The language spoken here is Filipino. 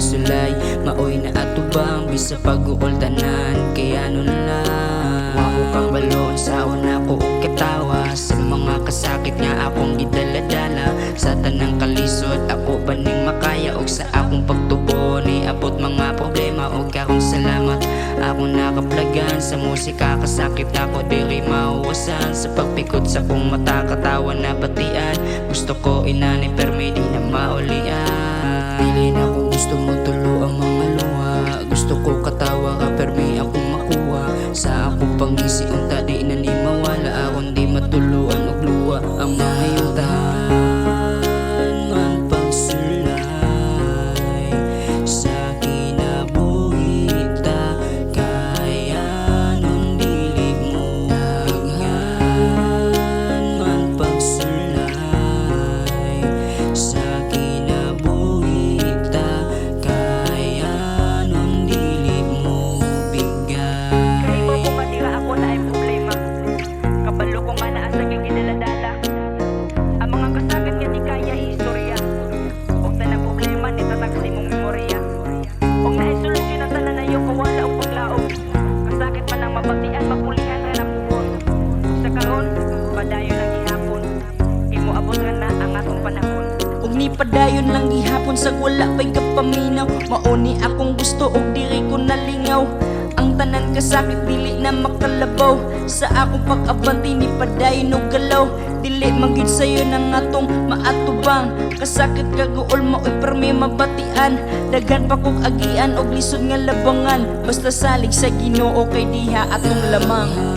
pagsulay. Maoy na atubang bisa pag-uol tanan, kaya nun lang wako kang balon sa una ko og katawa. Sa mga kasakit nga akong gidaladala, sa tanang kalisod ako baning makaya. Og sa akong pagtubo ni abot mga problema, og akong salamat ako nakaplagan. Sa musika kasakit ako diri mauwasan, sa pagpikot sa kong mata katawa na batian. Gusto ko inani permi di na maulian. Dili na kung gusto mo tulo ang mga luha, gusto ko katawa ka permi akong makuha. Sa akong pangisi unta di na ni mawala, akong di matuluan og luha ang mga yuta. Man pagsulay sa kinabuhita, kaya nun dili mo daghan. Man pagsulay sa kinabuhita, kaya nun dili mo bigay. Kay mo kung matira ako na ay problema, kabalo ko nga naa sa gidaladala. Ang mga kasakit nga di kaya istorya, og tanang problema ni tatag sa imong memorya. Og naay solusyon ang tanan na iyong kawala og paglaog. Kasakit man ang mabatian, mapulihan ra na puhon. Sa karon, padayon lang gihapon, imo abot nga na ang atong panahon. Og ni padayon lang gihapon sa wala pa'y kapaminaw. Mauni akong gusto og diri ko nalingaw. Ang tanan kasakit dili na makalabaw, sa akong pag-abanti ni padayon og galaw. Dili magid sayo nang atong maatubang, kasakit kaguol maoy permi mabatian. Daghan pa kog agian og lisod nga labangan, basta salig sa Ginoo kay diha atong lamang.